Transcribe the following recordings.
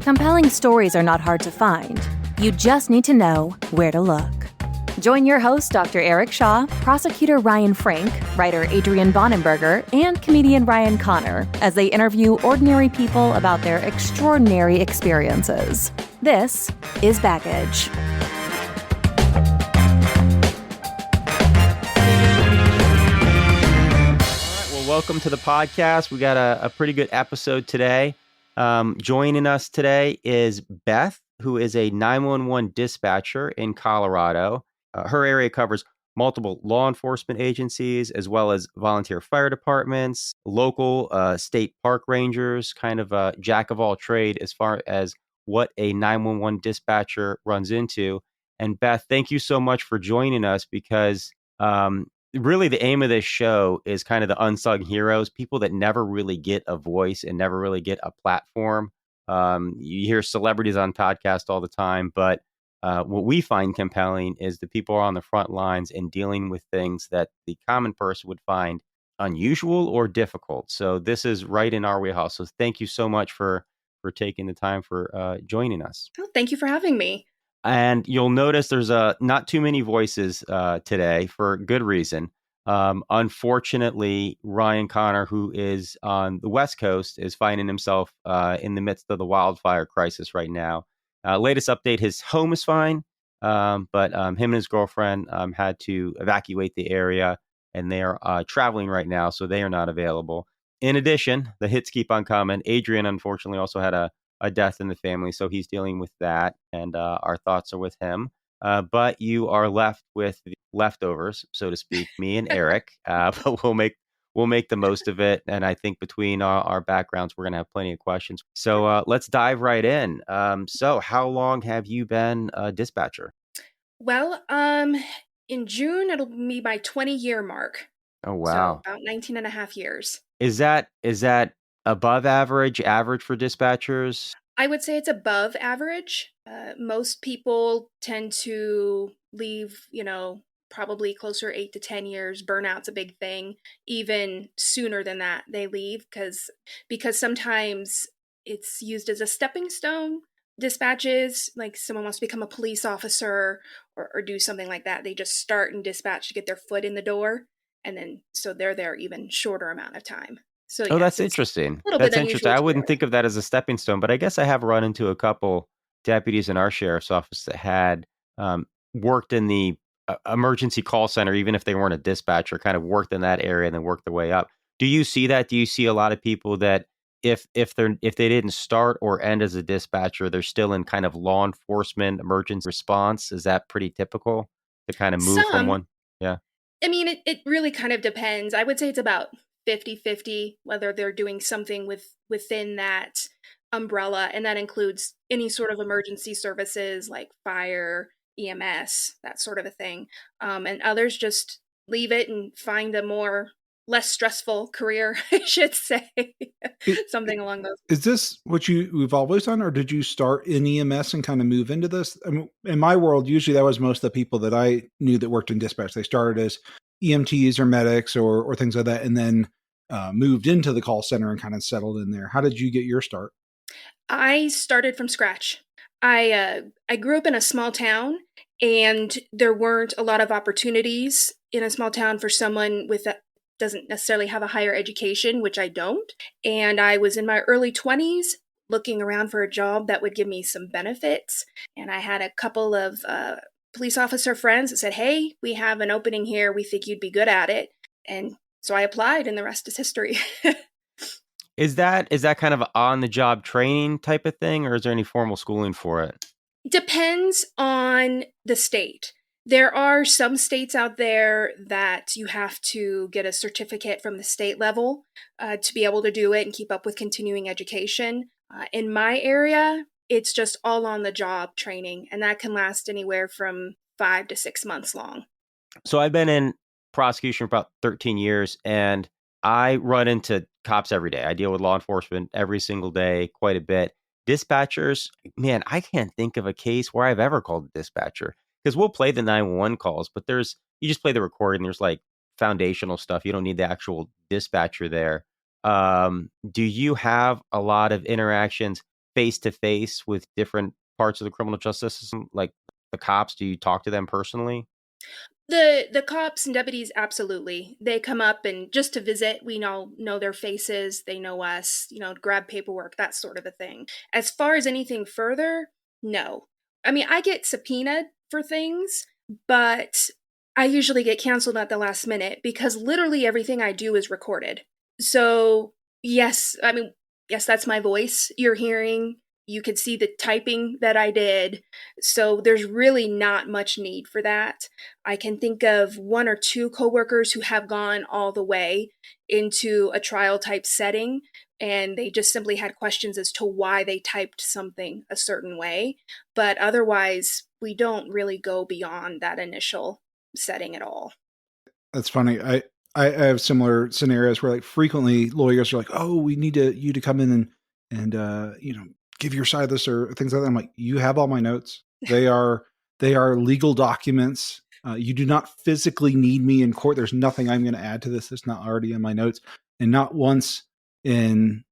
Compelling stories are not hard to find. You just need to know where to look. Join your host, Dr. Eric Shaw, prosecutor Ryan Frank, writer Adrian Bonenberger, and comedian Ryan Connor as they interview ordinary people about their extraordinary experiences. This is Baggage. Welcome to the podcast. We got a pretty good episode today. Joining us today is Beth, who is a 911 dispatcher in Colorado. Her area covers multiple law enforcement agencies, as well as volunteer fire departments, local state park rangers, kind of a jack of all trade as far as what a 911 dispatcher runs into. And Beth, thank you so much for joining us because really the aim of this show is kind of the unsung heroes, people that never really get a voice and never really get a platform. You hear celebrities on podcasts all the time, but what we find compelling is the people on the front lines and dealing with things that the common person would find unusual or difficult. So this is right in our wheelhouse. So thank you so much for taking the time for joining us. Oh, thank you for having me. And you'll notice there's not too many voices today for good reason. Unfortunately, Ryan Connor, who is on the West Coast, is finding himself in the midst of the wildfire crisis right now. Latest update, his home is fine, but him and his girlfriend had to evacuate the area, and they are traveling right now, so they are not available. In addition, the hits keep on coming. Adrian, unfortunately, also had a death in the family, so he's dealing with that, and our thoughts are with him. But you are left with the leftovers, so to speak, me and Eric. But we'll make the most of it, and I think between our backgrounds, we're going to have plenty of questions. So let's dive right in. So how long have you been a dispatcher? Well, in June, it'll be my 20-year mark. Oh, wow. So about 19 and a half years. Is that above average for dispatchers? I would say it's above average. Most people tend to leave, probably closer 8 to 10 years. Burnout's a big thing. Even sooner than that, they leave because sometimes it's used as a stepping stone. Dispatches, like someone wants to become a police officer or do something like that. They just start in dispatch to get their foot in the door. And then, so they're there even shorter amount of time. So, Oh, that's interesting. That's interesting. I wouldn't think of that as a stepping stone, but I guess I have run into a couple deputies in our sheriff's office that had worked in the emergency call center, even if they weren't a dispatcher, kind of worked in that area and then worked their way up. Do you see that? Do you see a lot of people that if they didn't start or end as a dispatcher, they're still in kind of law enforcement emergency response? Is that pretty typical to kind of move from one? Yeah. I mean, it really kind of depends. I would say it's about 50-50, whether they're doing something within that umbrella, and that includes any sort of emergency services like fire, EMS, that sort of a thing. And others just leave it and find a less stressful career, I should say. Something along those lines. Is this what you've always done, or did you start in EMS and kind of move into this? I mean, in my world, usually that was most of the people that I knew that worked in dispatch. They started as EMTs or medics or things like that, and then moved into the call center and kind of settled in there. How did you get your start? I started from scratch. I grew up in a small town, and there weren't a lot of opportunities in a small town for someone that doesn't necessarily have a higher education, which I don't. And I was in my early 20s looking around for a job that would give me some benefits. And I had a couple of police officer friends that said, "Hey, we have an opening here. We think you'd be good at it." And so I applied, and the rest is history. Is that kind of on the job training type of thing, or is there any formal schooling for it? Depends on the state. There are some states out there that you have to get a certificate from the state level to be able to do it and keep up with continuing education. In my area, it's just all on the job training, and that can last anywhere from 5 to 6 months long. So I've been in prosecution for about 13 years, and I run into cops every day. I deal with law enforcement every single day, quite a bit. Dispatchers, man, I can't think of a case where I've ever called a dispatcher, because we'll play the 911 calls, but you just play the recording. There's like foundational stuff. You don't need the actual dispatcher there. Do you have a lot of interactions face to face with different parts of the criminal justice system, like the cops? Do you talk to them personally? The cops and deputies, absolutely. They come up and just to visit. We all know their faces. They know us. Grab paperwork, that sort of a thing. As far as anything further, no. I mean, I get subpoenaed for things, but I usually get canceled at the last minute because literally everything I do is recorded. So yes, I mean, yes, that's my voice you're hearing. You could see the typing that I did. So there's really not much need for that. I can think of one or two coworkers who have gone all the way into a trial type setting, and they just simply had questions as to why they typed something a certain way. But otherwise, we don't really go beyond that initial setting at all. That's funny. I have similar scenarios where like frequently lawyers are like, "Oh, we need you to come in and give your side of this or things like that." I'm like, "You have all my notes. They are legal documents. You do not physically need me in court. There's nothing I'm going to add to this that's not already in my notes." And not once in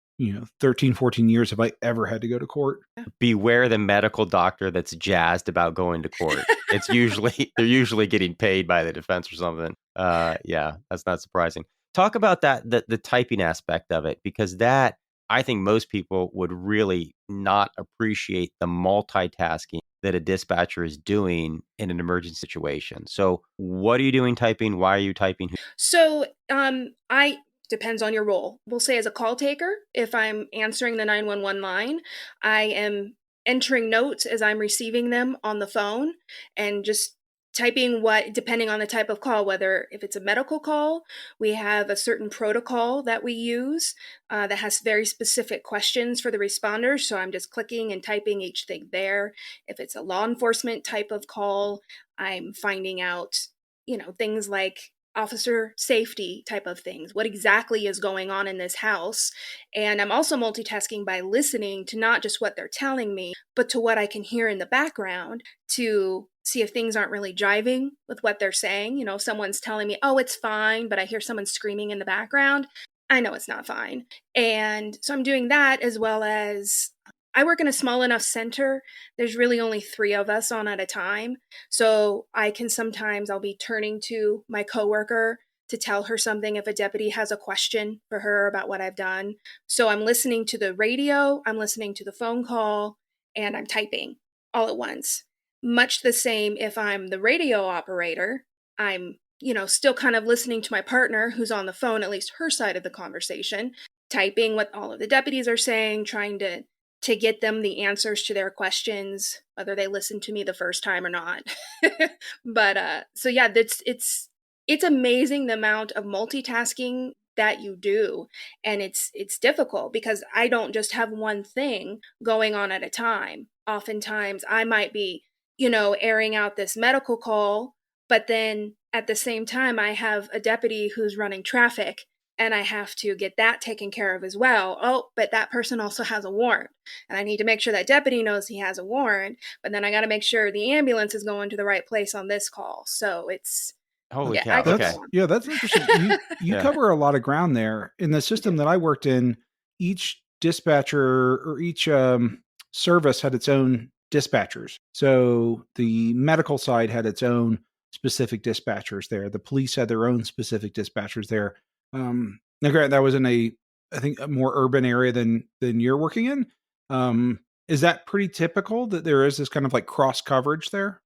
13, 14 years have I ever had to go to court. Beware the medical doctor that's jazzed about going to court. It's usually they're usually getting paid by the defense or something. Yeah, that's not surprising. Talk about that, the typing aspect of it, because that I think most people would really not appreciate the multitasking that a dispatcher is doing in an emergency situation. So what are you doing typing? Why are you typing? So, I depends on your role. We'll say as a call taker, if I'm answering the 911 line, I am entering notes as I'm receiving them on the phone and just typing what, depending on the type of call, whether if it's a medical call, we have a certain protocol that we use that has very specific questions for the responders. So I'm just clicking and typing each thing there. If it's a law enforcement type of call, I'm finding out, things like officer safety type of things. What exactly is going on in this house? And I'm also multitasking by listening to not just what they're telling me, but to what I can hear in the background to see if things aren't really jiving with what they're saying. If someone's telling me, oh, it's fine, but I hear someone screaming in the background, I know it's not fine. And so I'm doing that, as well as I work in a small enough center. There's really only 3 of us on at a time. So I'll be turning to my coworker to tell her something if a deputy has a question for her about what I've done. So I'm listening to the radio, I'm listening to the phone call, and I'm typing all at once. Much the same if I'm the radio operator, I'm, still kind of listening to my partner who's on the phone, at least her side of the conversation, typing what all of the deputies are saying, trying to get them the answers to their questions, whether they listen to me the first time or not. But so yeah, it's amazing the amount of multitasking that you do, and it's difficult because I don't just have one thing going on at a time. Oftentimes I might be, airing out this medical call, but then at the same time I have a deputy who's running traffic and I have to get that taken care of as well. Oh, but that person also has a warrant. And I need to make sure that deputy knows he has a warrant, but then I got to make sure the ambulance is going to the right place on this call. So it's Holy yeah, cow. Okay. That's interesting. You Yeah. cover a lot of ground there. In the system that I worked in, each dispatcher or each service had its own dispatchers. So the medical side had its own specific dispatchers there. The police had their own specific dispatchers there. Now, granted, that was in I think, a more urban area than you're working in. Is that pretty typical that there is this kind of like cross coverage there?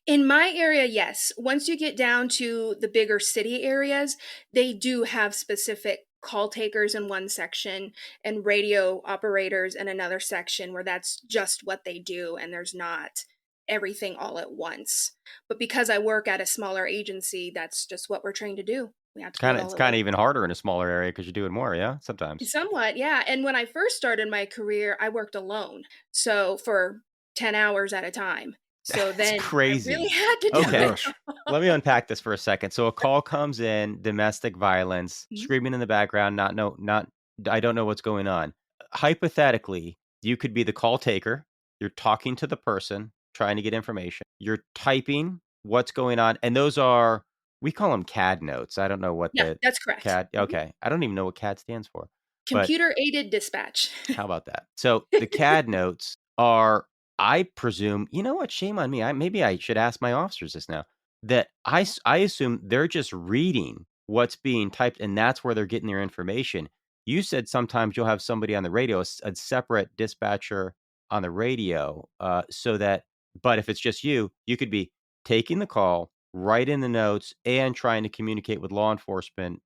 In my area, yes. Once you get down to the bigger city areas, they do have specific call takers in one section and radio operators in another section where that's just what they do and there's not everything all at once. But because I work at a smaller agency, that's just what we're trained to do. We have to do it all It's at kind of once. even harder in a smaller area because you're doing more, yeah, sometimes. Somewhat, yeah. And when I first started my career, I worked alone. So for 10 hours at a time. So That's then I really crazy. had to do Okay. it. Let me unpack this for a second. So a call comes in, domestic violence, Mhm. screaming in the background, not I don't know what's going on. Hypothetically, you could be the call taker. You're talking to the person, trying to get information. You're typing what's going on, and those are we call them CAD notes. I don't know what Yeah, the that's correct. CAD. Mhm. Okay, I don't even know what CAD stands for. But Computer aided dispatch. how about that? So the CAD notes are, I presume, you know what? Shame on me. Maybe I should ask my officers this now. That I assume they're just reading what's being typed, and that's where they're getting their information. You said sometimes you'll have somebody on the radio, a separate dispatcher on the radio, so that. But if it's just you, you could be taking the call, writing the notes, and trying to communicate with law enforcement.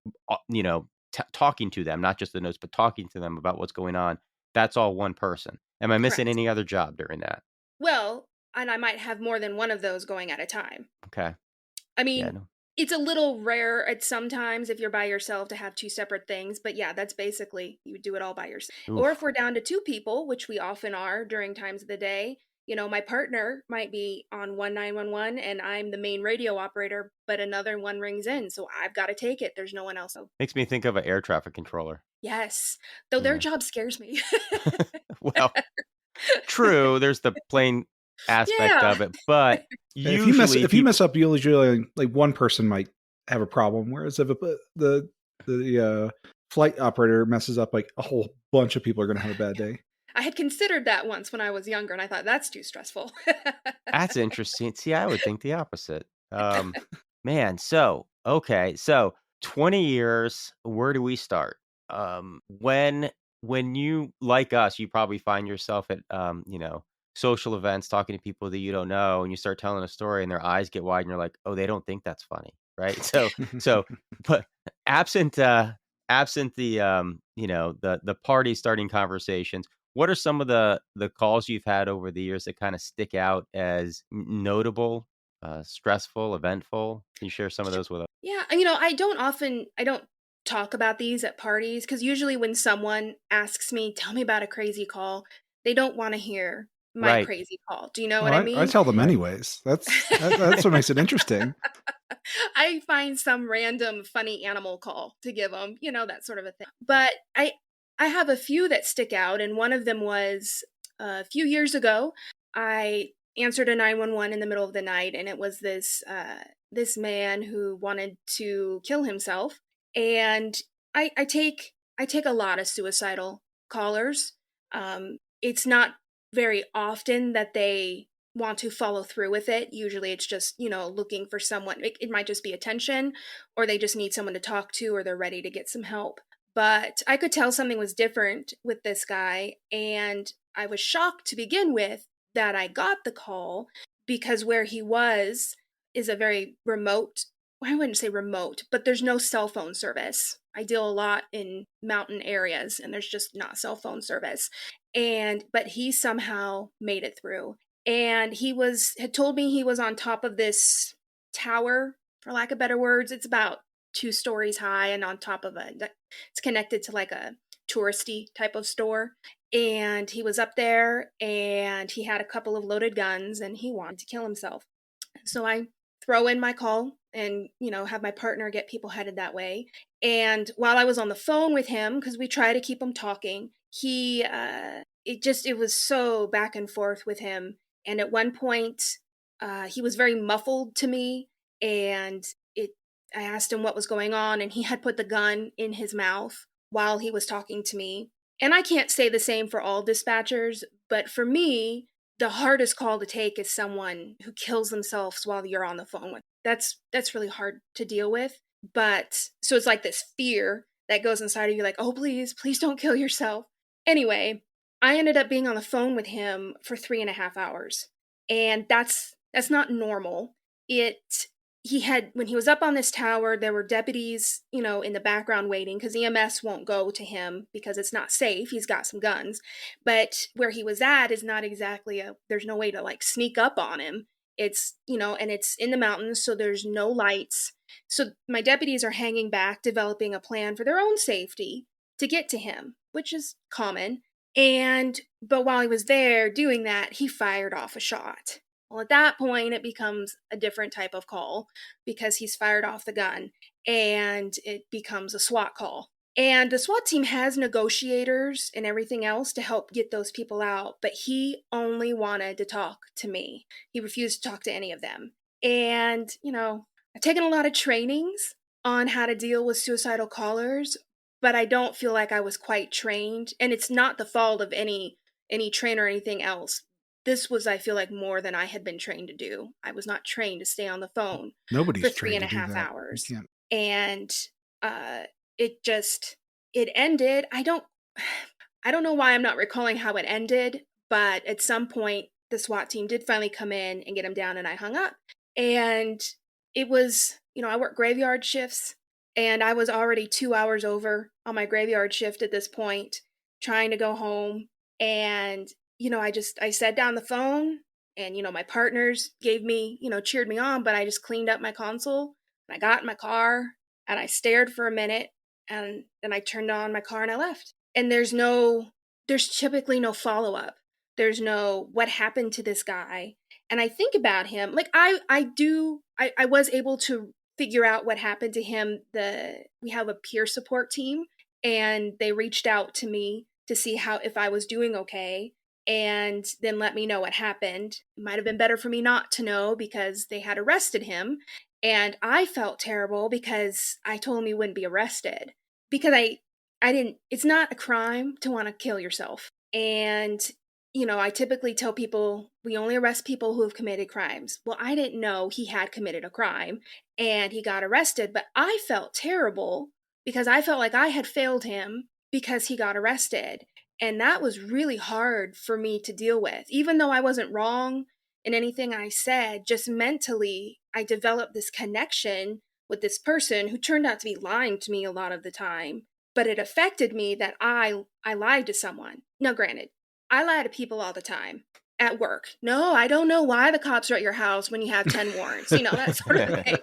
Talking to them, not just the notes, but talking to them about what's going on. That's all one person. Am I missing Correct. any other job during that? Well, and I might have more than one of those going at a time. Okay. I Yeah. mean, No. it's a little rare at sometimes if you're by yourself to have two separate things, but yeah, that's basically you would do it all by yourself. Or if Oof. we're down to two people, which we often are during times of the day, my partner might be on 911 and I'm the main radio operator, but another one rings in, so I've got to take it. There's no one else. Makes me think of an air traffic controller. Yes, though their Yeah. job scares me. Well, true. There's the plane aspect Yeah. of it, but If you mess usually if you mess up, usually like one person might have a problem. Whereas if the flight operator messes up, like a whole bunch of people are going to have a bad day. I had considered that once when I was younger, and I thought that's too stressful. that's interesting. See, I would think the opposite. Man, so okay, so 20 years, where do we start? When you, like us, you probably find yourself at social events talking to people that you don't know, and you start telling a story and their eyes get wide and you're like, "Oh, they don't think that's funny." Right? So but absent the the party starting conversations, what are some of the calls you've had over the years that kind of stick out as notable, stressful, eventful? Can you share some of those with us? Yeah, I don't talk about these at parties because usually when someone asks me, "Tell me about a crazy call," they don't want to hear my Right. crazy call. Do you know what I Well, I mean? tell them Right. anyways. That's what makes it interesting. I find some random funny animal call to give them, that sort of a thing. But I have a few that stick out, and one of them was a few years ago. I answered a 911 in the middle of the night, and it was this man who wanted to kill himself. And I take a lot of suicidal callers. It's not very often that they want to follow through with it. Usually it's just, looking for someone. It might just be attention, or they just need someone to talk to, or they're ready to get some help. But I could tell something was different with this guy. And I was shocked to begin with that I got the call because where he was is a very remote, I wouldn't say remote, but there's no cell phone service. I deal a lot in mountain areas and there's just not cell phone service. But he somehow made it through. And had told me he was on top of this tower, for lack of better words. It's about 2 stories high and on top of it's connected to like a touristy type of store. And he was up there and he had a couple of loaded guns and he wanted to kill himself. So I throw in my call and, have my partner get people headed that way. And while I was on the phone with him, because we try to keep him talking, it was so back and forth with him. And at one point, he was very muffled to me, and I asked him what was going on, and he had put the gun in his mouth while he was talking to me. And I can't say the same for all dispatchers, but for me, the hardest call to take is someone who kills themselves while you're on the phone with. That's really hard to deal with. But so it's like this fear that goes inside of you, like, oh, please don't kill yourself. Anyway, I ended up being on the phone with him for 3.5 hours. And that's not normal. When he was up on this tower, there were deputies, in the background waiting because EMS won't go to him because it's not safe. He's got some guns. But where he was at is not exactly there's no way to like sneak up on him. It's, and it's in the mountains, so there's no lights. So my deputies are hanging back, developing a plan for their own safety to get to him, which is common. But while he was there doing that, he fired off a shot. Well, at that point, it becomes a different type of call because he's fired off the gun and it becomes a SWAT call. And the SWAT team has negotiators and everything else to help get those people out, but he only wanted to talk to me. He refused to talk to any of them. And, I've taken a lot of trainings on how to deal with suicidal callers, but I don't feel like I was quite trained. And it's not the fault of any trainer or anything else. This was, I feel like, more than I had been trained to do. I was not trained to stay on the phone for Nobody's three trained and to a do half that. You hours. can't. And uh, it ended. I don't know why I'm not recalling how it ended, but at some point, the SWAT team did finally come in and get him down, and I hung up. And it was, I work graveyard shifts, and I was already 2 hours over on my graveyard shift at this point, trying to go home. And, I set down the phone, and, my partners gave me, cheered me on, but I just cleaned up my console, and I got in my car, and I stared for a minute, and then I turned on my car and I left. And there's typically no follow-up. There's no what happened to this guy. And I think about him, like I was able to figure out what happened to him. We have a peer support team, and they reached out to me to see if I was doing okay, and then let me know what happened. It might have been better for me not to know, because they had arrested him, and I felt terrible because I told him he wouldn't be arrested, because I didn't, it's not a crime to want to kill yourself. And, I typically tell people we only arrest people who have committed crimes. Well, I didn't know he had committed a crime and he got arrested, but I felt terrible because I felt like I had failed him because he got arrested. And that was really hard for me to deal with. Even though I wasn't wrong in anything I said, just mentally, I developed this connection with this person who turned out to be lying to me a lot of the time. But it affected me that I lied to someone. Now, granted, I lie to people all the time at work. No, I don't know why the cops are at your house when you have 10 warrants, that sort of thing.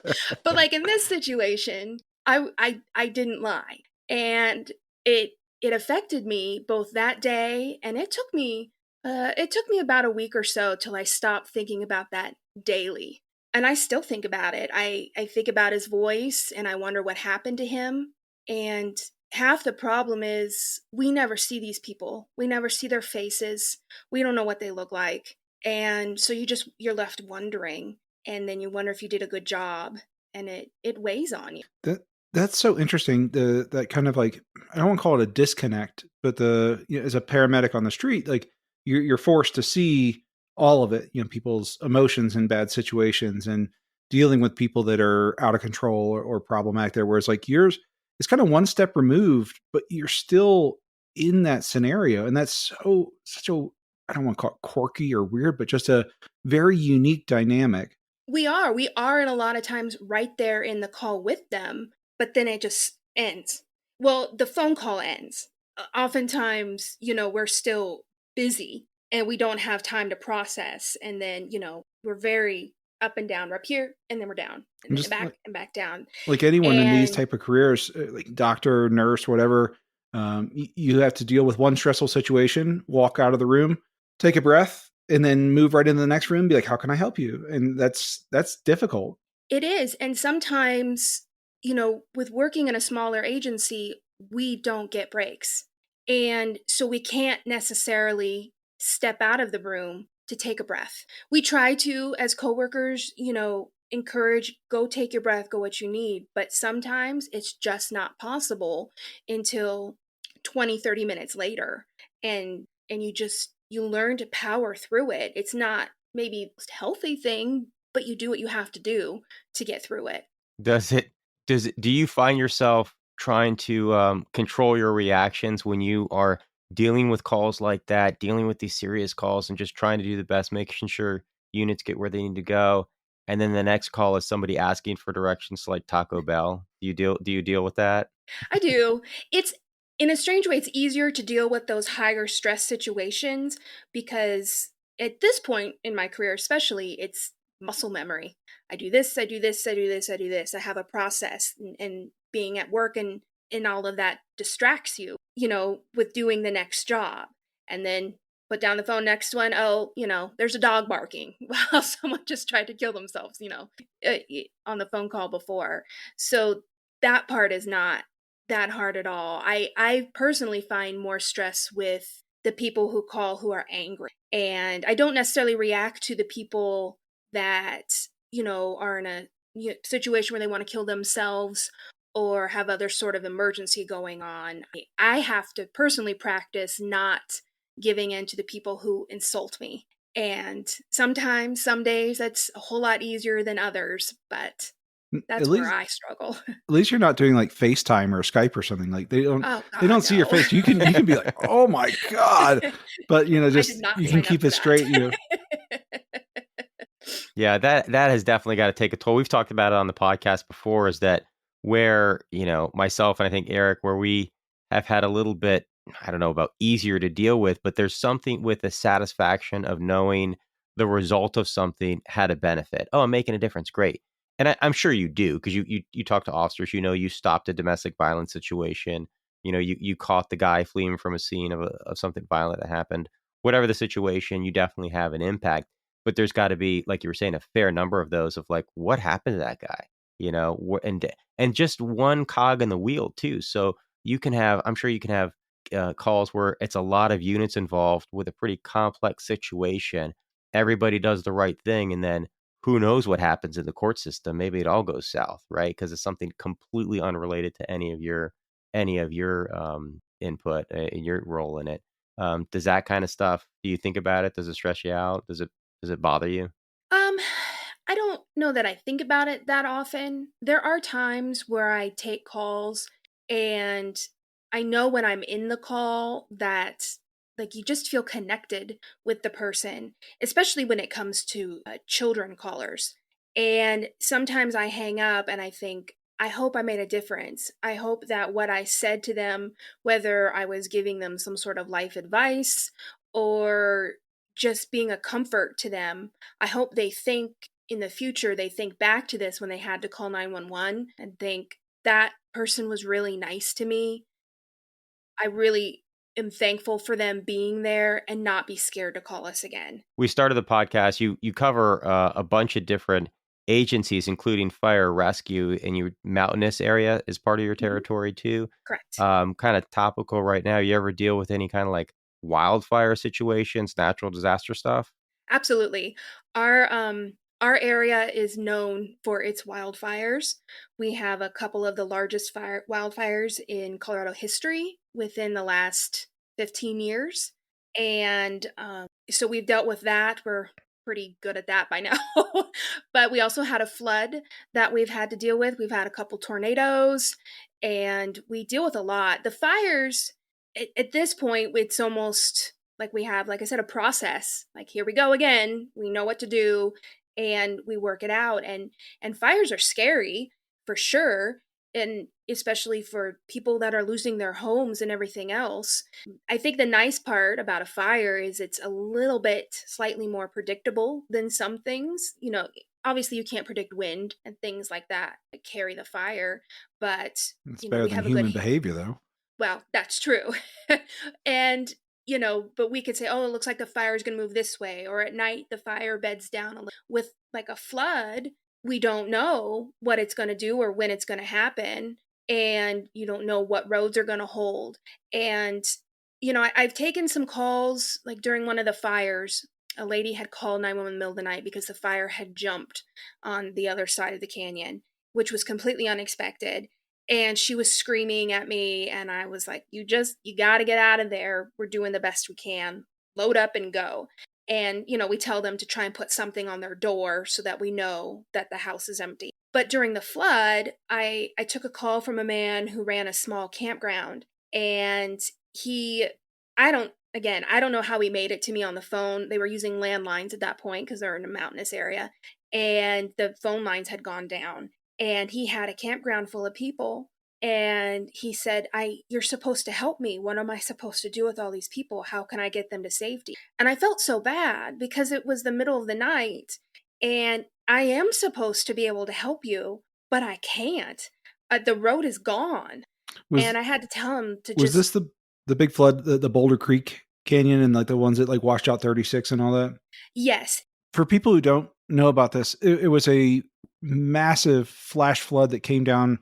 But like in this situation, I didn't lie. And it affected me both that day, and it took me about a week or so till I stopped thinking about that daily. And I still think about it. I think about his voice, and I wonder what happened to him. And half the problem is we never see these people. We never see their faces. We don't know what they look like. And so you're left wondering, and then you wonder if you did a good job, and it weighs on you. That's so interesting. That kind of like, I don't want to call it a disconnect, but as a paramedic on the street, like you're forced to see all of it, people's emotions in bad situations and dealing with people that are out of control or problematic there. Whereas like yours is kind of one step removed, but you're still in that scenario. And that's such a, I don't want to call it quirky or weird, but just a very unique dynamic. We are, and a lot of times right there in the call with them, but then it just ends. Well, the phone call ends. Oftentimes, we're still busy and we don't have time to process. And then, we're very up and down. We're up here and then we're down and then back and back down. Like anyone in these type of careers, like doctor, nurse, whatever, you have to deal with one stressful situation, walk out of the room, take a breath, and then move right into the next room, be like, how can I help you? And that's difficult. It is. And sometimes, with working in a smaller agency, we don't get breaks. And so we can't necessarily step out of the room to take a breath. We try to, as coworkers, encourage, go take your breath, go what you need. But sometimes it's just not possible until 20, 30 minutes later. And you learn to power through it. It's not maybe the most healthy thing, but you do what you have to do to get through it. Do you find yourself trying to control your reactions when you are dealing with calls like that, dealing with these serious calls and just trying to do the best, making sure units get where they need to go? And then the next call is somebody asking for directions to like Taco Bell. Do you deal with that? I do. It's in a strange way, it's easier to deal with those higher stress situations because at this point in my career, especially, it's muscle memory. I do this, I do this, I do this, I do this. I have a process, and being at work and all of that distracts you, with doing the next job. And then put down the phone, next one, oh, there's a dog barking while someone just tried to kill themselves, on the phone call before. So that part is not that hard at all. I personally find more stress with the people who call who are angry. And I don't necessarily react to the people that, are in a situation where they want to kill themselves or have other sort of emergency going on. I have to personally practice not giving in to the people who insult me. And sometimes, some days, that's a whole lot easier than others, but At that's where least I struggle. at least you're not doing like FaceTime or Skype or something. Like they Oh don't God, see your no. face. You can be like, oh my God. But I did just not you can sign up keep for it straight, that. Yeah, that has definitely got to take a toll. We've talked about it on the podcast before, is that where, myself and I think Eric, where we have had a little bit, I don't know about easier to deal with, but there's something with the satisfaction of knowing the result of something had a benefit. Oh, I'm making a difference. Great. And I'm sure you do, because you talk to officers, you stopped a domestic violence situation, you caught the guy fleeing from a scene of something violent that happened. Whatever the situation, you definitely have an impact. But there's got to be, like you were saying, a fair number of those of like, what happened to that guy, and just one cog in the wheel too. So I'm sure you can have calls where it's a lot of units involved with a pretty complex situation. Everybody does the right thing, and then who knows what happens in the court system? Maybe it all goes south, right? Because it's something completely unrelated to any of your input in your role in it. Does that kind of stuff? Do you think about it? Does it stress you out? Does it bother you? Um, I don't know that I think about it that often. There are times where I take calls and I know when I'm in the call that like you just feel connected with the person, especially when it comes to children callers. And sometimes I hang up and I think, I hope I made a difference. I hope that what I said to them, whether I was giving them some sort of life advice or just being a comfort to them, I hope they think in the future, they think back to this when they had to call 911 and think that person was really nice to me. I really am thankful for them being there and not be scared to call us again. We started the podcast. You cover a bunch of different agencies, including fire rescue, and your mountainous area is part of your Mhm. territory too. Correct. Kind of topical right now. You ever deal with any kind of like wildfire situations, natural disaster stuff? Absolutely. Our area is known for its wildfires. We have a couple of the largest wildfires in Colorado history within the last 15 years. And so we've dealt with that. We're pretty good at that by now. But we also had a flood that we've had to deal with. We've had a couple tornadoes, and we deal with a lot. The fires, at this point, it's almost like we have, like I said, a process. Like, here we go again. We know what to do, and we work it out. And fires are scary for sure, and especially for people that are losing their homes and everything else. I think the nice part about a fire is it's a little bit slightly more predictable than some things. Obviously you can't predict wind and things like that carry the fire, but It's better we than have a good. human behavior, though. Well, that's true. And, but we could say, oh, it looks like the fire is going to move this way. Or at night, the fire beds down a little. With like a flood, we don't know what it's going to do or when it's going to happen. And you don't know what roads are going to hold. And, I've taken some calls like during one of the fires. A lady had called 911 in the middle of the night because the fire had jumped on the other side of the canyon, which was completely unexpected. And she was screaming at me, and I was like, you got to get out of there. We're doing the best we can. Load up and go. And we tell them to try and put something on their door so that we know that the house is empty. But during the flood, I took a call from a man who ran a small campground, and I don't know how he made it to me on the phone. They were using landlines at that point because they're in a mountainous area, and the phone lines had gone down. And he had a campground full of people, and he said, you're supposed to help me. What am I supposed to do with all these people? How can I get them to safety? And I felt so bad because it was the middle of the night, and I am supposed to be able to help you, but I can't. The road is gone. Was And I had to tell him to was this just. the big flood, the Boulder Creek Canyon, and like the ones that like washed out 36 and all that? Yes. For people who don't know about this, it was a massive flash flood that came down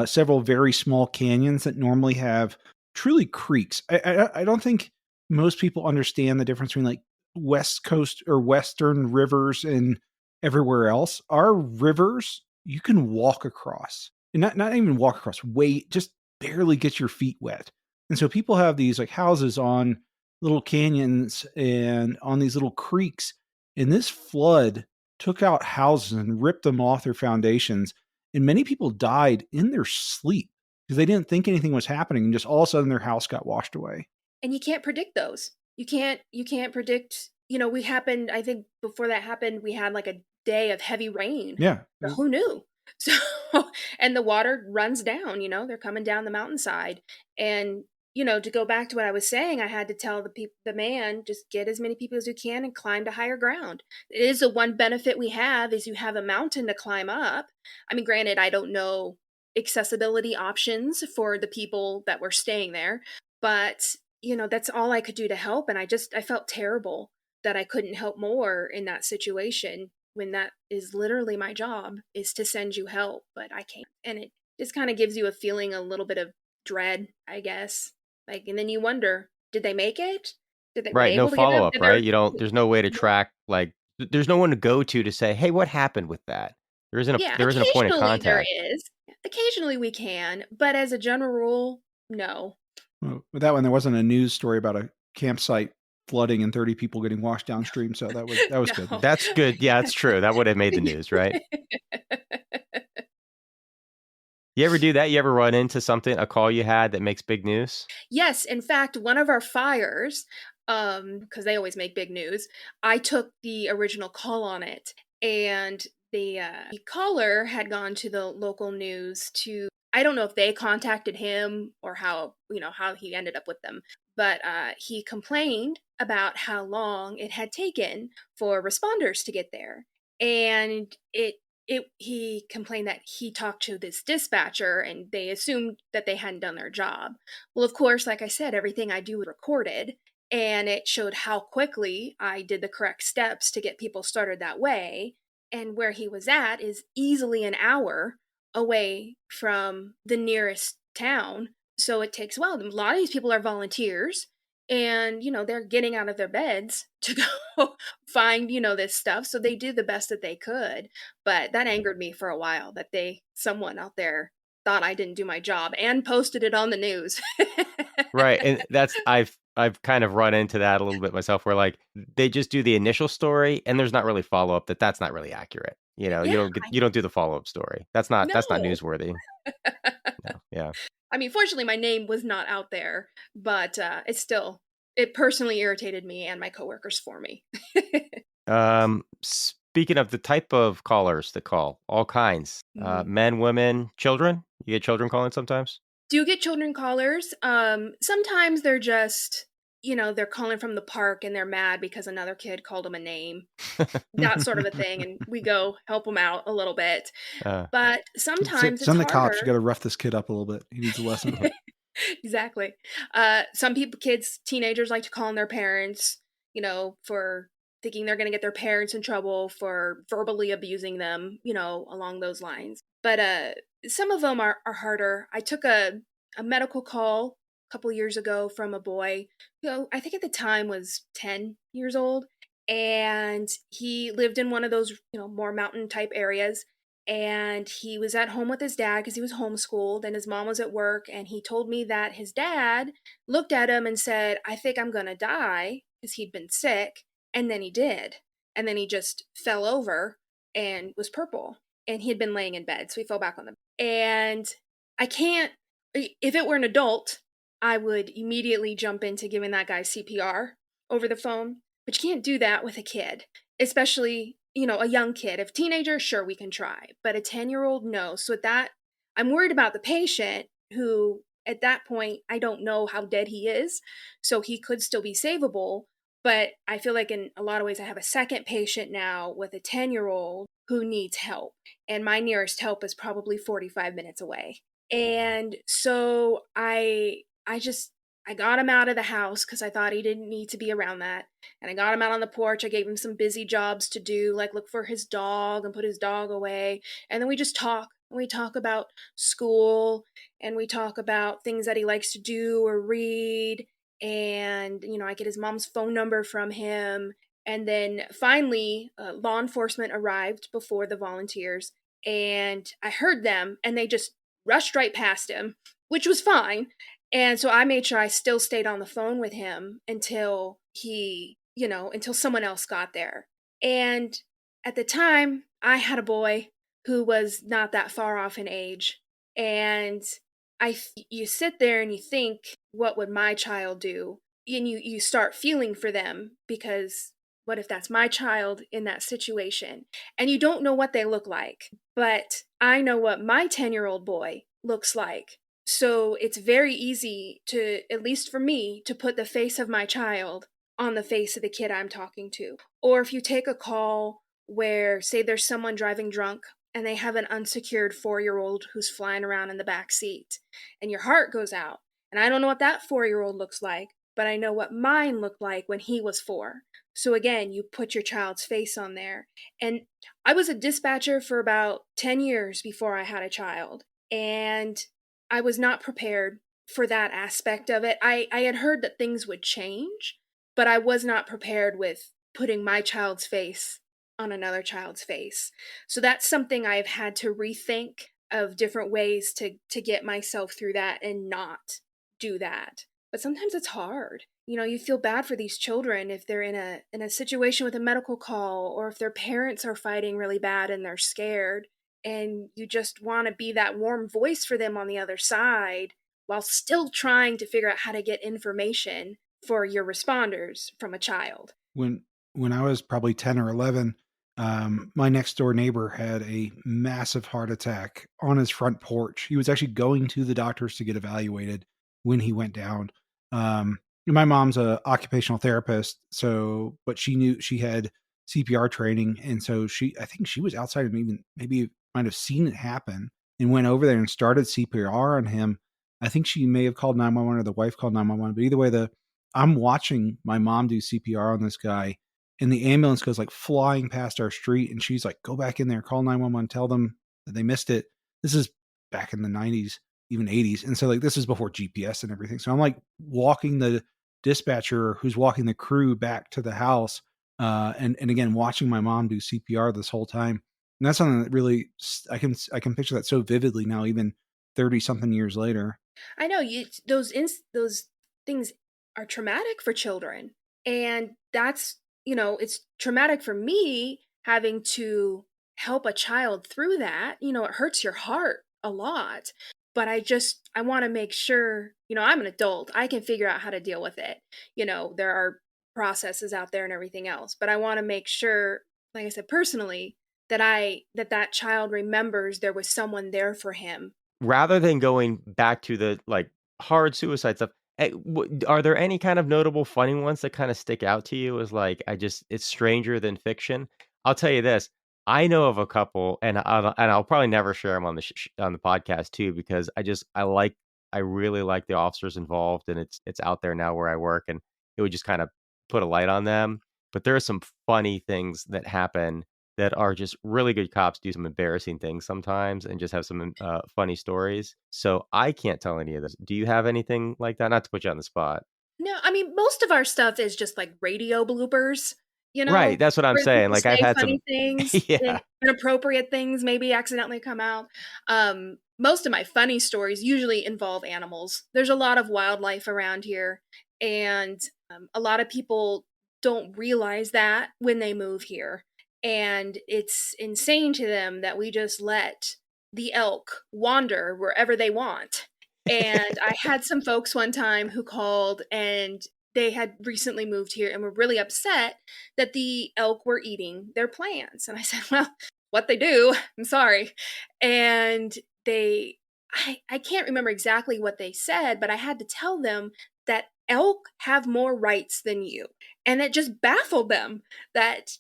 several very small canyons that normally have truly creeks. I don't think most people understand the difference between like West Coast or Western rivers and everywhere else. Our rivers you can walk across. and not even walk across, wait, just barely get your feet wet. And so people have these like houses on little canyons and on these little creeks. And this flood took out houses and ripped them off their foundations. And many people died in their sleep because they didn't think anything was happening. And just all of a sudden their house got washed away. And you can't predict those. You can't predict, we happened, I think before that happened, we had like a day of heavy rain. Yeah. But who knew? So, and the water runs down, they're coming down the mountainside. And, to go back to what I was saying, I had to tell the man, just get as many people as you can and climb to higher ground. It is the one benefit we have is you have a mountain to climb up. I mean, granted, I don't know accessibility options for the people that were staying there, but that's all I could do to help. And I felt terrible that I couldn't help more in that situation when that is literally my job, is to send you help, but I can't. And it just kind of gives you a feeling, a little bit of dread, I guess. Like, and then you wonder, did they make it? Did they Right. were No able to get follow out? up, right? There's no way to track, like, there's no one to go to say, hey, what happened with that? Yeah, There isn't a point of occasionally there contact. is. Occasionally we can, but as a general rule, no. Well, with that one, there wasn't a news story about a campsite flooding and 30 people getting washed downstream. So that was good. No. That's good. Yeah, that's true. That would have made the news, right? You ever do that? You ever run into a call you had that makes big news? Yes, in fact, one of our fires, because they always make big news, I took the original call on it, and the caller had gone to the local news to, I don't know if they contacted him or how he ended up with them, but he complained about how long it had taken for responders to get there, and he complained that he talked to this dispatcher and they assumed that they hadn't done their job. Well, of course, like I said, everything I do is recorded, and it showed how quickly I did the correct steps to get people started that way. And where he was at is easily an hour away from the nearest town. So it takes, well, a lot of these people are volunteers, and they're getting out of their beds to go find this stuff, so they did the best that they could. But that angered me for a while, that someone out there thought I didn't do my job and posted it on the news. Right. And I've kind of run into that a little bit myself, where like they just do the initial story and there's not really follow up, that's not really accurate. You Yeah, don't do the follow up story. That's not no. newsworthy. No. Yeah. I mean, fortunately, my name was not out there, but it personally irritated me and my coworkers for me. Speaking of the type of callers that call, all kinds, men, women, children. You get children calling sometimes. Do get children callers. Sometimes they're just, they're calling from the park and they're mad because another kid called them a name, that sort of a thing, and we go help them out a little bit. But sometimes Send the it's cops. harder. You got to rough this kid up a little bit. He needs a lesson. Exactly. Some teenagers like to call on their parents, for thinking they're going to get their parents in trouble for verbally abusing them, along those lines. But some of them are harder. I took a medical call a couple years ago from a boy who I think at the time was 10 years old, and he lived in one of those, more mountain type areas. And he was at home with his dad because he was homeschooled, and his mom was at work. And he told me that his dad looked at him and said, I think I'm going to die, because he'd been sick. And then he did. And then he just fell over and was purple. And he had been laying in bed, so he fell back on the bed. And I can't, if it were an adult, I would immediately jump into giving that guy CPR over the phone. But you can't do that with a kid, especially, a young kid. If teenager, sure, we can try. But a 10-year-old, no. So at that, I'm worried about the patient who, at that point, I don't know how dead he is. So he could still be savable. But I feel like in a lot of ways, I have a second patient now with a 10-year-old who needs help. And my nearest help is probably 45 minutes away. And so I got him out of the house because I thought he didn't need to be around that. And I got him out on the porch. I gave him some busy jobs to do, like look for his dog and put his dog away. And then we just talk. We talk about school, and we talk about things that he likes to do or read. And, I get his mom's phone number from him. And then finally, law enforcement arrived before the volunteers. And I heard them, and they just rushed right past him, which was fine. And so I made sure I still stayed on the phone with him until until someone else got there. And at the time, I had a boy who was not that far off in age. And you sit there and you think, what would my child do? And you start feeling for them, because what if that's my child in that situation? And you don't know what they look like, but I know what my 10-year-old boy looks like. So it's very easy to, at least for me, to put the face of my child on the face of the kid I'm talking to. Or if you take a call where, say, there's someone driving drunk and they have an unsecured 4-year-old who's flying around in the back seat, and your heart goes out. And I don't know what that 4-year-old looks like, but I know what mine looked like when he was 4. So again, you put your child's face on there. And I was a dispatcher for about 10 years before I had a child. And I was not prepared for that aspect of it. I had heard that things would change, but I was not prepared with putting my child's face on another child's face. So that's something I've had to rethink, of different ways to get myself through that and not do that. But sometimes it's hard. You feel bad for these children if they're in a situation with a medical call, or if their parents are fighting really bad and they're scared, and you just want to be that warm voice for them on the other side, while still trying to figure out how to get information for your responders from a child. When I was probably 10 or 11, my next door neighbor had a massive heart attack on his front porch. He was actually going to the doctors to get evaluated when he went down. My mom's a occupational therapist, but she knew she had CPR training. And so I think she was outside and even maybe might have seen it happen and went over there and started CPR on him. I think she may have called 911, or the wife called 911, but either way, I'm watching my mom do CPR on this guy, and the ambulance goes like flying past our street, and she's like, go back in there, call 911, tell them that they missed it. This is back in the 90s, even 80s. And so like, this is before GPS and everything. So I'm like walking the dispatcher who's walking the crew back to the house. And again, watching my mom do CPR this whole time. And that's something that really, I can picture that so vividly now, even 30 something years later. I know those things are traumatic for children. And that's, it's traumatic for me having to help a child through that. It hurts your heart a lot. But I want to make sure, I'm an adult. I can figure out how to deal with it. There are processes out there and everything else. But I want to make sure, like I said, personally, that child remembers there was someone there for him. Rather than going back to the like hard suicide stuff, are there any kind of notable funny ones that kind of stick out to you as like, it's stranger than fiction? I'll tell you this. I know of a couple, and I'll probably never share them on the podcast too, because I really like the officers involved, and it's out there now where I work, and it would just kind of put a light on them. But there are some funny things that happen that are just really good cops do some embarrassing things sometimes and just have some funny stories. So I can't tell any of this. Do you have anything like that? Not to put you on the spot. No, I mean, most of our stuff is just like radio bloopers, Right. That's what I'm where saying. people Like I've say had funny some, things, yeah. inappropriate things maybe accidentally come out. Most of my funny stories usually involve animals. There's a lot of wildlife around here, and a lot of people don't realize that when they move here. And it's insane to them that we just let the elk wander wherever they want. And I had some folks one time who called, and they had recently moved here and were really upset that the elk were eating their plants. And I said, well, what they do, I'm sorry. And I can't remember exactly what they said, but I had to tell them that elk have more rights than you. And it just baffled them that,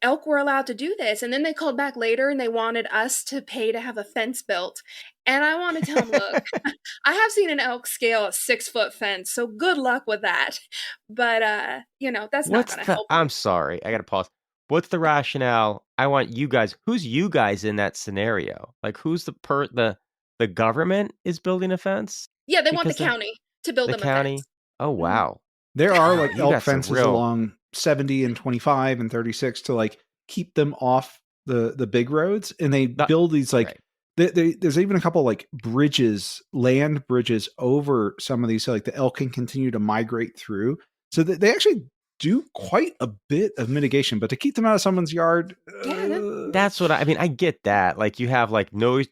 elk were allowed to do this. And then they called back later and they wanted us to pay to have a fence built. And I want to tell them, look, I have seen an elk scale a 6-foot fence, so good luck with that. But, that's not going to help. I'm sorry. I got to pause. What's the rationale? I want you guys. Who's you guys in that scenario? Like, who's the government is building a fence? Yeah, they want the county to build them a fence. Oh, wow. There are like You elk got some fences real- along 70 and 25 and 36 to like keep them off the big roads, and they build these like Right. There's even a couple like bridges, land bridges over some of these, so like the elk can continue to migrate through. So they actually do quite a bit of mitigation, but to keep them out of someone's yard, That's what I mean. I get that. Like you have like noise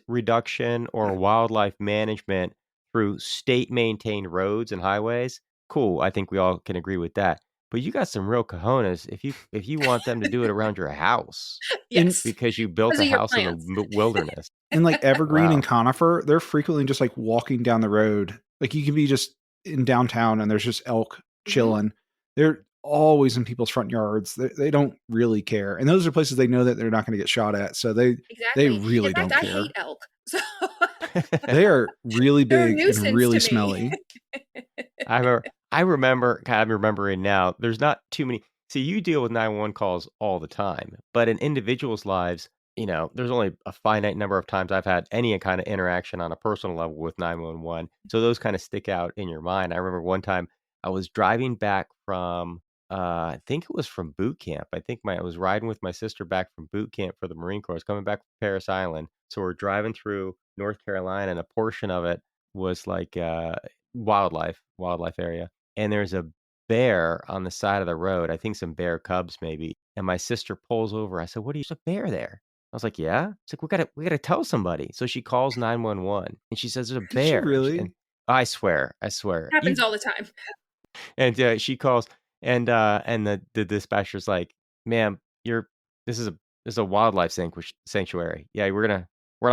reduction or wildlife management through state maintained roads and highways. Cool. I think we all can agree with that. But you got some real cojones if you want them to do it around your house in Yes, because you built because a of your house in the plants. wilderness. in like evergreen and Wow. conifer, they're frequently just like walking down the road. Like you can be just in downtown and there's just elk chilling. They're always in people's front yards. They don't really care, and those are places they know that they're not going to get shot at, so they Exactly. In really fact, don't I care. hate elk, so They are really they're a big and nuisance really to me. smelly. I remember, God, I'm remembering now. There's not too many. See, you deal with 911 calls all the time, but in individuals' lives, there's only a finite number of times I've had any kind of interaction on a personal level with 911. So those kind of stick out in your mind. I remember one time I was driving back from, I think it was from boot camp. I was riding with my sister back from boot camp for the Marine Corps. I was coming back from Paris Island. So we're driving through North Carolina, and a portion of it was like wildlife area, and there's a bear on the side of the road. I think some bear cubs maybe. And my sister pulls over. I said, "There's a bear there." I was like, "Yeah." It's like, "We gotta tell somebody." So she calls 911 and she says, "There's a Did she bear." And really? I swear. Happens all the time. And she calls, and the dispatcher's like, "Ma'am, this is a wildlife sanctuary. Yeah, we're not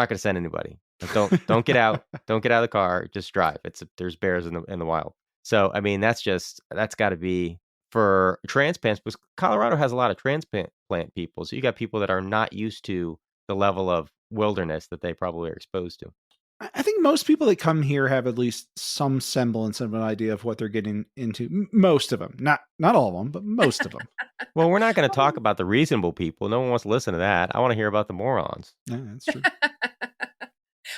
gonna send anybody. Like, don't get out. Don't get out of the car. Just drive. There's bears in the wild." So I mean, that's got to be for transplants, because Colorado has a lot of transplant people. So you got people that are not used to the level of wilderness that they probably are exposed to. I think most people that come here have at least some semblance of an idea of what they're getting into. Most of them, not all of them, but most of them. Well, we're not going to talk Um, about the reasonable people. No one wants to listen to that. I want to hear about the morons. Yeah, that's true.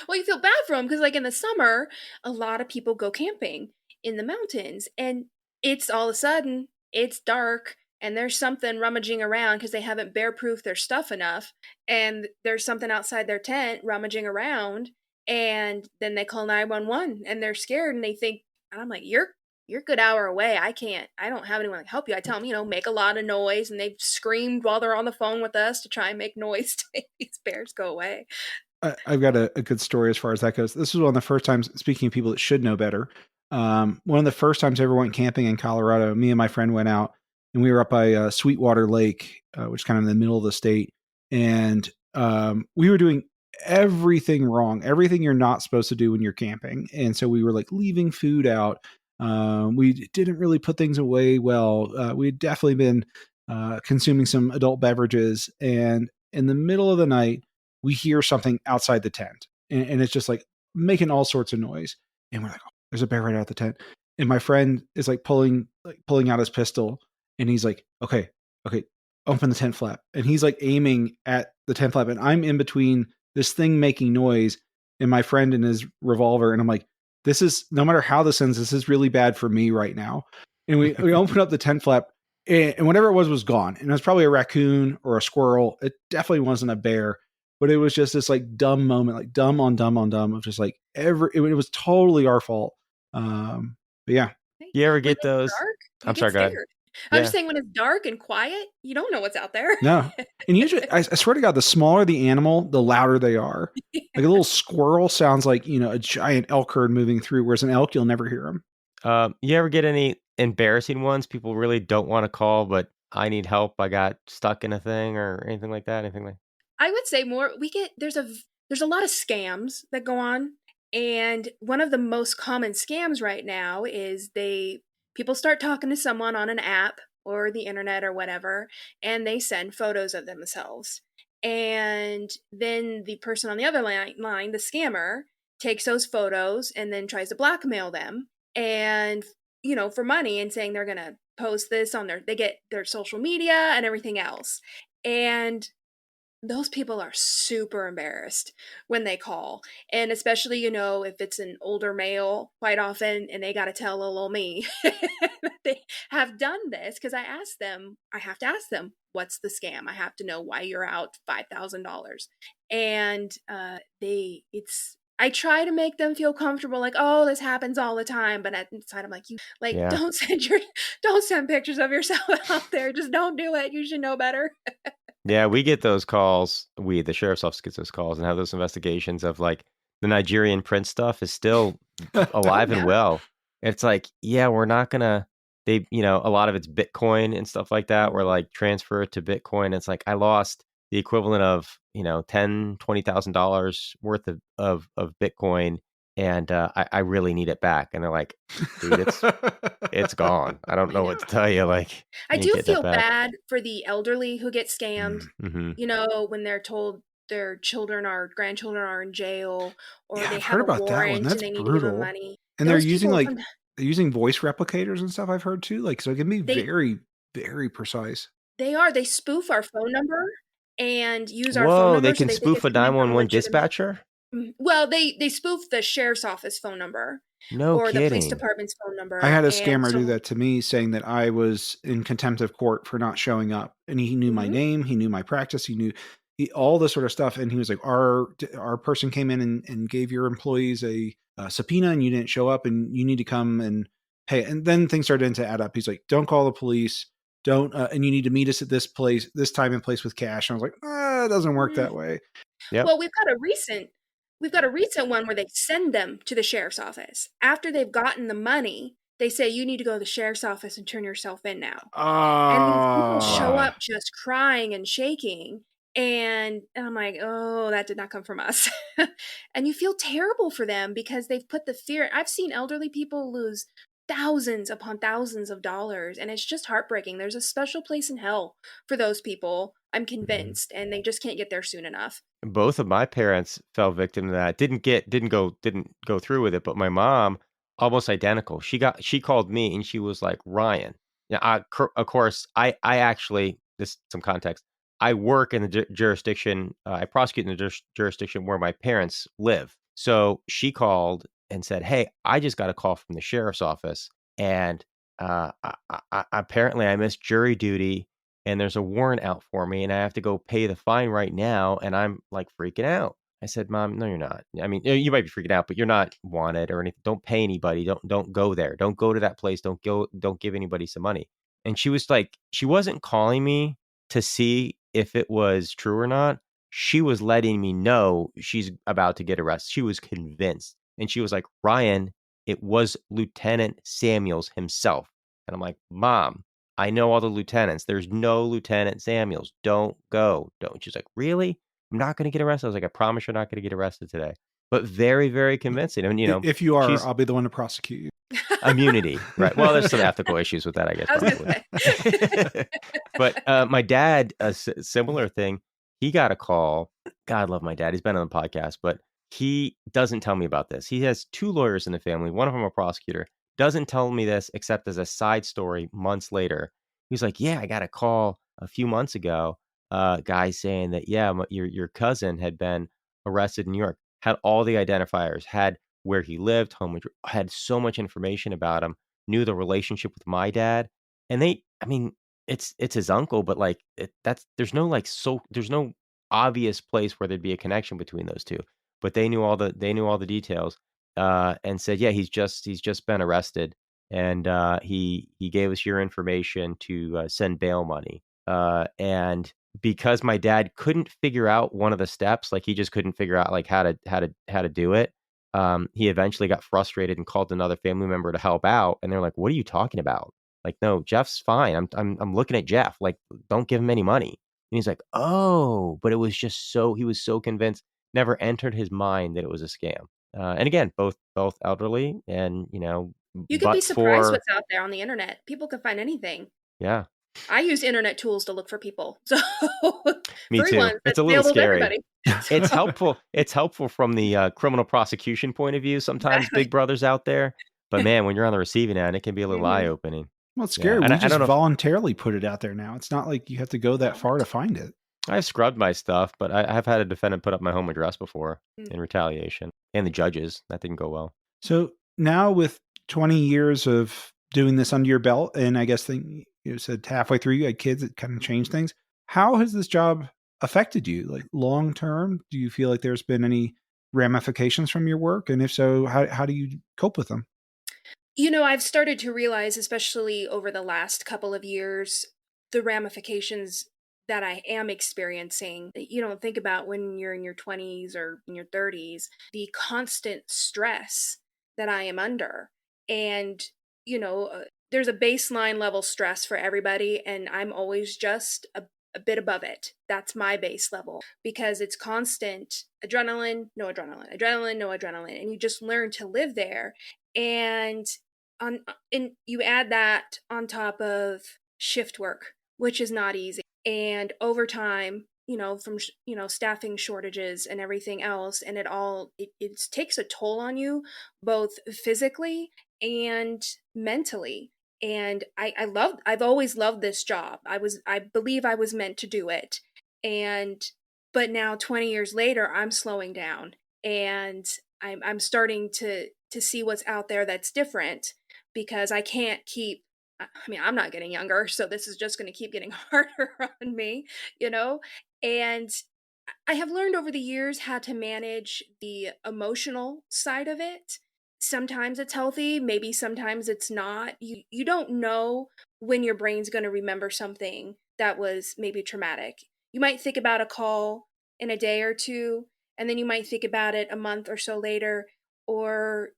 Well, you feel bad for them because, like in the summer, a lot of people go camping in the mountains, and it's all of a sudden it's dark, and there's something rummaging around because they haven't bear-proofed their stuff enough, and there's something outside their tent rummaging around, and then they call 911, and they're scared, and they think, and I'm like, you're a good hour away. I don't have anyone to help you. I tell them, make a lot of noise, and they've screamed while they're on the phone with us to try and make noise to make these bears go away. I've got a good story as far as that goes. This was one of the first times, speaking of people that should know better, one of the first times I ever went camping in Colorado. Me and my friend went out, and we were up by Sweetwater Lake, which is kind of in the middle of the state. And we were doing everything wrong, everything you're not supposed to do when you're camping. And so we were like leaving food out. We didn't really put things away well. We had definitely been consuming some adult beverages. And in the middle of the night, we hear something outside the tent, and it's just like making all sorts of noise. And we're like, "Oh, there's a bear right out the tent." And my friend is like pulling out his pistol, and he's like, okay, open the tent flap. And he's like aiming at the tent flap, and I'm in between this thing making noise and my friend and his revolver. And I'm like, this is, no matter how this ends, this is really bad for me right now. And we open up the tent flap, and whatever it was gone. And it was probably a raccoon or a squirrel. It definitely wasn't a bear. But it was just this like dumb moment, like dumb on dumb on dumb, of just like it was totally our fault. But yeah, Right. You ever When get it's those? dark, you I'm get sorry, go ahead. scared. I'm just Yeah. saying when it's dark and quiet, you don't know what's out there. no. And usually, I swear to God, the smaller the animal, the louder they are. Like a little squirrel sounds like, a giant elk herd moving through, whereas an elk, you'll never hear them. You ever get any embarrassing ones? People really don't want to call, but I need help. I got stuck in a thing or anything like that. Anything like. I would say more we get there's a lot of scams that go on, and one of the most common scams right now is people start talking to someone on an app or the internet or whatever, and they send photos of themselves. And then the person on the other line, the scammer, takes those photos and then tries to blackmail them and for money, and saying they're going to post this on they get their social media and everything else. And those people are super embarrassed when they call. And especially, if it's an older male, quite often, and they got to tell little old me that they have done this, because I have to ask them, what's the scam? I have to know why you're out $5,000. And I try to make them feel comfortable, like, oh, this happens all the time. But inside, I'm like, Yeah. don't send pictures of yourself out there. Just don't do it. You should know better. Yeah, we get those calls. The sheriff's office gets those calls and have those investigations of like the Nigerian prince stuff is still alive and yeah. well. It's like, yeah, we're not gonna. A lot of it's Bitcoin and stuff like that. We're like transfer it to Bitcoin. It's like I lost the equivalent of $10,000-$20,000 worth of Bitcoin, and I really need it back. And they're like, dude, it's gone. I don't know what to tell you. Like, I you do get that feel back. bad for the elderly who get scammed, Mm-hmm. when they're told their children or grandchildren are in jail, or Yeah, they I've have heard a about that one. warrant That's and they need to give them brutal. money. And they're Those using people, they're using voice replicators and stuff, I've heard too. Like, so it can be They- very, very precise. they spoof our phone number and use our phone Whoa, they number, so can they think spoof it's a coming from a 911 legitimate. dispatcher? Well, they spoof the sheriff's office phone number No or the police kidding. department's phone number. I had a And scammer do so, that to me, saying that I was in contempt of court for not showing up, and he knew my name, he knew my practice, he knew all this sort of stuff, and he was like, "Our person came in and gave your employees a subpoena, and you didn't show up, and you need to come and pay." And then things started to add up. He's like, "Don't call the police, don't, and you need to meet us at this place, this time and place with cash." And I was like, "It doesn't work that way." Yep. Well, we've got a recent one where they send them to the sheriff's office. After they've gotten the money, they say, you need to go to the sheriff's office and turn yourself in now. And these people show Wow. up just crying and shaking. And I'm like, oh, that did not come from us. And you feel terrible for them because they've put the fear. I've seen elderly people lose thousands upon thousands of dollars, and it's just heartbreaking. There's a special place in hell for those people, I'm convinced, and they just can't get there soon enough. Both of my parents fell victim to that. Didn't go through with it, but my mom almost identical. She called me and she was like, "Ryan." Yeah, of course, I actually, this some context. I work in the jurisdiction, I prosecute in the jurisdiction where my parents live. So she called and said, "Hey, I just got a call from the sheriff's office, and apparently I missed jury duty, and there's a warrant out for me, and I have to go pay the fine right now." And I'm like freaking out. I said, "Mom, no, you're not. I mean, you might be freaking out, but you're not wanted or anything. Don't pay anybody. Don't go there. Don't go to that place. Don't give anybody some money." And she was like, she wasn't calling me to see if it was true or not. She was letting me know she's about to get arrested. She was convinced. And she was like, "Ryan, it was Lieutenant Samuels himself." And I'm like, "Mom, I know all the lieutenants. There's no Lieutenant Samuels. Don't go. Don't." She's like, "Really? I'm not going to get arrested." I was like, "I promise you're not going to get arrested today." But very, very convincing. I mean, If you are, she's I'll be the one to prosecute you. immunity, right? Well, there's some ethical issues with that, I guess. I was gonna Probably. But my dad, a similar thing. He got a call. God, love my dad. He's been on the podcast, but he doesn't tell me about this. He has two lawyers in the family. One of them a prosecutor. Doesn't tell me this except as a side story months later. He's like, "Yeah, I got a call a few months ago. Guy saying that, yeah, your cousin had been arrested in New York. Had all the identifiers. Had where he lived, home, had so much information about him. Knew the relationship with my dad, and I mean, it's his uncle, but like there's no there's no obvious place where there'd be a connection between those two. But they knew all the details, and said, yeah, he's just been arrested, and he gave us your information to send bail money, and because my dad couldn't figure out one of the steps, like he just couldn't figure out like how to do it. He eventually got frustrated and called another family member to help out, and they're like, "What are you talking about? Like, no, Jeff's fine. I'm looking at Jeff. Like, don't give him any money." And he's like, "Oh," but it was just he was so convinced, never entered his mind that it was a scam. And again, both elderly, and You could be but surprised for what's out there on the internet. People can find anything. yeah, I use internet tools to look for people. So me free too. ones It's that's a little available to scary. everybody. It's helpful. It's helpful from the criminal prosecution point of view. Sometimes Exactly. Big Brother's out there, but man, when you're on the receiving end, it can be a little eye opening. Well, it's Yeah, scary. and We I just don't know. voluntarily put it out there now. It's not like you have to go that far to find it. I've scrubbed my stuff, but I have had a defendant put up my home address before Mm. in retaliation, and the judges. That didn't go well. So now with 20 years of doing this under your belt, and I guess you said halfway through you had kids, it kind of changed things. How has this job affected you, like long term? Do you feel like there's been any ramifications from your work? And if so, how do you cope with them? I've started to realize, especially over the last couple of years, the ramifications that I am experiencing that you don't think about when you're in your 20s or in your 30s, the constant stress that I am under. And, there's a baseline level stress for everybody, and I'm always just a bit above it. That's my base level because it's constant adrenaline, no adrenaline, adrenaline, no adrenaline. And you just learn to live there. And and you add that on top of shift work, which is not easy, and overtime, from staffing shortages and everything else, and it takes a toll on you both physically and mentally. And I've always loved this job. I believe I was meant to do it. And but now 20 years later, I'm slowing down, and I'm starting to see what's out there that's different, because I can't keep, I mean, I'm not getting younger, so this is just going to keep getting harder on me, you know? And I have learned over the years how to manage the emotional side of it. Sometimes it's healthy, maybe sometimes it's not. You don't know when your brain's going to remember something that was maybe traumatic. You might think about a call in a day or two, and then you might think about it a month or so later, or,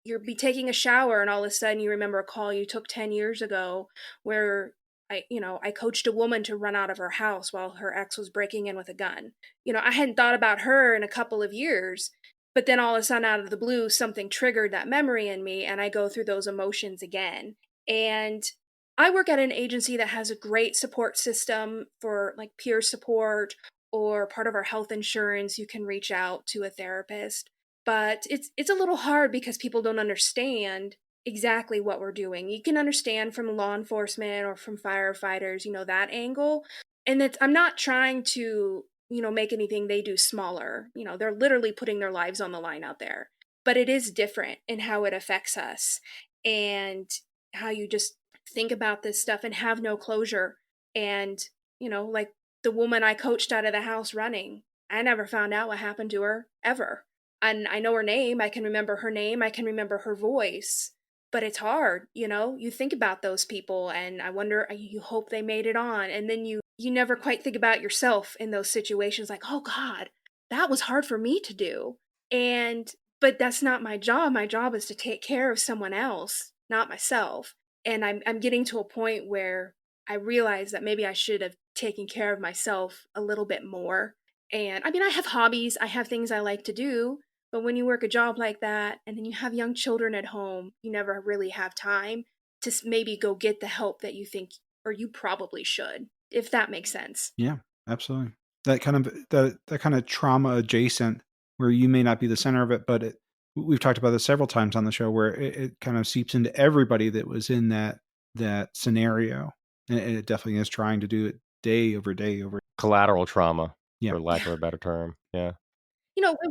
you'll be taking a shower and all of a sudden you remember a call you took 10 years ago where I coached a woman to run out of her house while her ex was breaking in with a gun. I hadn't thought about her in a couple of years, but then all of a sudden, out of the blue, something triggered that memory in me, and I go through those emotions again. And I work at an agency that has a great support system for like peer support, or part of our health insurance, you can reach out to a therapist. But it's a little hard because people don't understand exactly what we're doing. You can understand from law enforcement or from firefighters, that angle. And I'm not trying to, make anything they do smaller. They're literally putting their lives on the line out there. But it is different in how it affects us, and how you just think about this stuff and have no closure. And, like the woman I coached out of the house running, I never found out what happened to her ever. And I know her name. I can remember her name. I can remember her voice. But it's hard, you think about those people, and I wonder, you hope they made it on. And then you never quite think about yourself in those situations, like, oh God, that was hard for me to do. But that's not my job. My job is to take care of someone else, not myself. And I'm getting to a point where I realize that maybe I should have taken care of myself a little bit more. And I mean, I have hobbies, I have things I like to do, but when you work a job like that and then you have young children at home, you never really have time to maybe go get the help that you think, or you probably should, if that makes sense. Yeah, absolutely. That kind of trauma adjacent, where you may not be the center of it, but we've talked about this several times on the show, where it kind of seeps into everybody that was in that scenario, and it definitely is trying to do it day over day over. Collateral trauma, Yeah. for lack Yeah. of a better term. Yeah.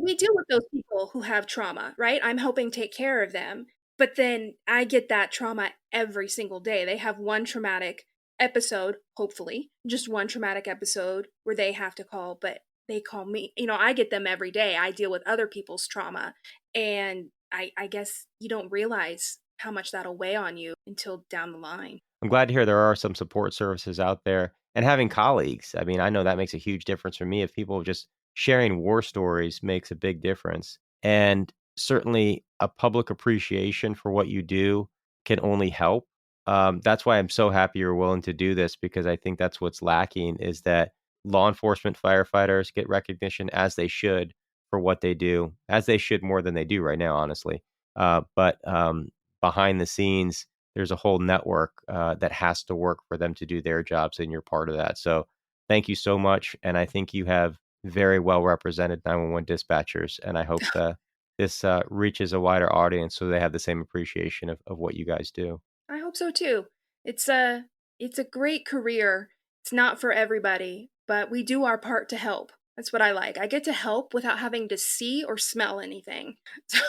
We deal with those people who have trauma, right? I'm helping take care of them. But then I get that trauma every single day. They have one traumatic episode, hopefully, just one traumatic episode where they have to call, but they call me. I get them every day. I deal with other people's trauma. And I guess you don't realize how much that'll weigh on you until down the line. I'm glad to hear there are some support services out there, and having colleagues. I mean, I know that makes a huge difference for me. If people just sharing war stories makes a big difference. And certainly a public appreciation for what you do can only help. That's why I'm so happy you're willing to do this, because I think that's what's lacking, is that law enforcement firefighters get recognition, as they should, for what they do, as they should more than they do right now, honestly. But behind the scenes, there's a whole network that has to work for them to do their jobs, and you're part of that. So thank you so much. And I think you have very well represented 911 dispatchers. And I hope that this reaches a wider audience so they have the same appreciation of what you guys do. I hope so too. It's a great career. It's not for everybody, but we do our part to help. That's what I like. I get to help without having to see or smell anything. So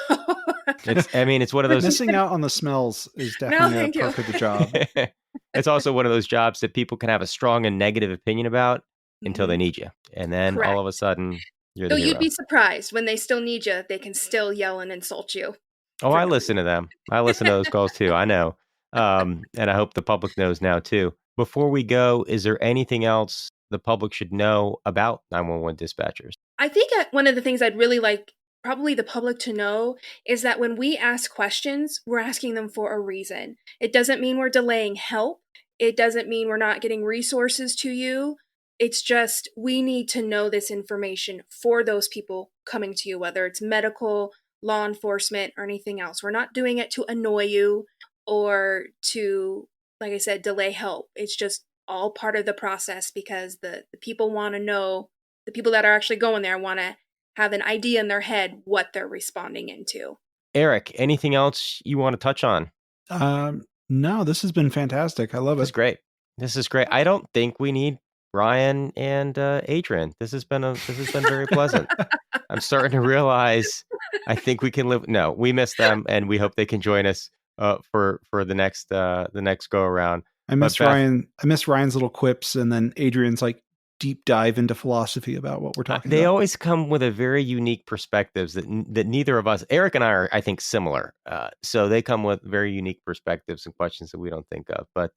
It's one of those. Missing out on the smells is no, definitely a thank you. perk of the job. It's also one of those jobs that people can have a strong and negative opinion about until they need you. And then Correct. all of a sudden, you're the So hero. you'd be surprised when they still need you, they can still yell and insult you. Oh, I listen to them. I listen to those calls too. I know. And I hope the public knows now too. Before we go, is there anything else the public should know about 911 dispatchers? I think one of the things I'd really like probably the public to know is that when we ask questions, we're asking them for a reason. It doesn't mean we're delaying help. It doesn't mean we're not getting resources to you. It's just we need to know this information for those people coming to you, whether it's medical, law enforcement, or anything else. We're not doing it to annoy you or to, like I said, delay help. It's just all part of the process because the people want to know, the people that are actually going there want to have an idea in their head what they're responding into. Eric, anything else you want to touch on? No, this has been fantastic. I love it. This is great. I don't think we need Ryan and Adrian. This has been very pleasant. I'm starting to realize I think we can live. No, we miss them, and we hope they can join us for the next go around. I miss Ryan. I miss Ryan's little quips, and then Adrian's like deep dive into philosophy about what we're talking about. They always come with a very unique perspectives that neither of us, Eric and I are, I think, similar. So they come with very unique perspectives and questions that we don't think of. But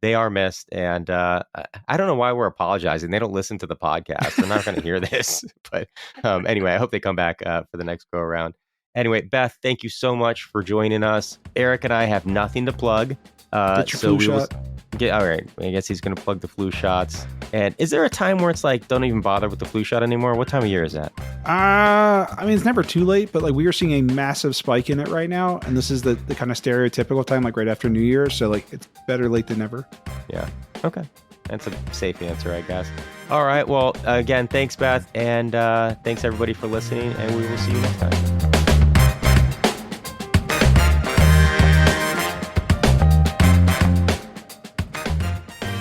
they are missed, and I don't know why we're apologizing. They don't listen to the podcast. They're not going to hear this. But anyway, I hope they come back for the next go around. Anyway, Beth, thank you so much for joining us. Eric and I have nothing to plug. Get your flu shot. All right. I guess he's going to plug the flu shots. And is there a time where it's like, don't even bother with the flu shot anymore? What time of year is that? I mean, it's never too late, but like we are seeing a massive spike in it right now. And this is the kind of stereotypical time, like right after New Year's. So like it's better late than never. Yeah. Okay. That's a safe answer, I guess. All right. Well, again, thanks, Beth. And thanks everybody for listening. And we will see you next time.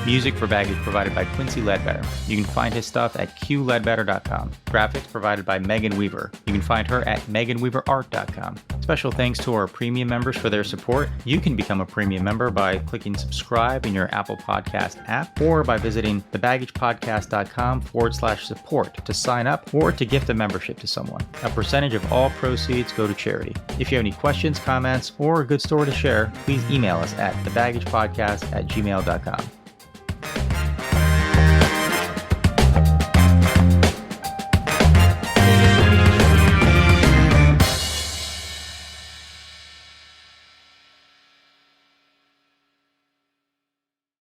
Music for Baggage provided by Quincy Ledbetter. You can find his stuff at qledbetter.com. Graphics provided by Megan Weaver. You can find her at meganweaverart.com. Special thanks to our premium members for their support. You can become a premium member by clicking subscribe in your Apple Podcast app or by visiting thebaggagepodcast.com/support to sign up or to gift a membership to someone. A percentage of all proceeds go to charity. If you have any questions, comments, or a good story to share, please email us at thebaggagepodcast@gmail.com.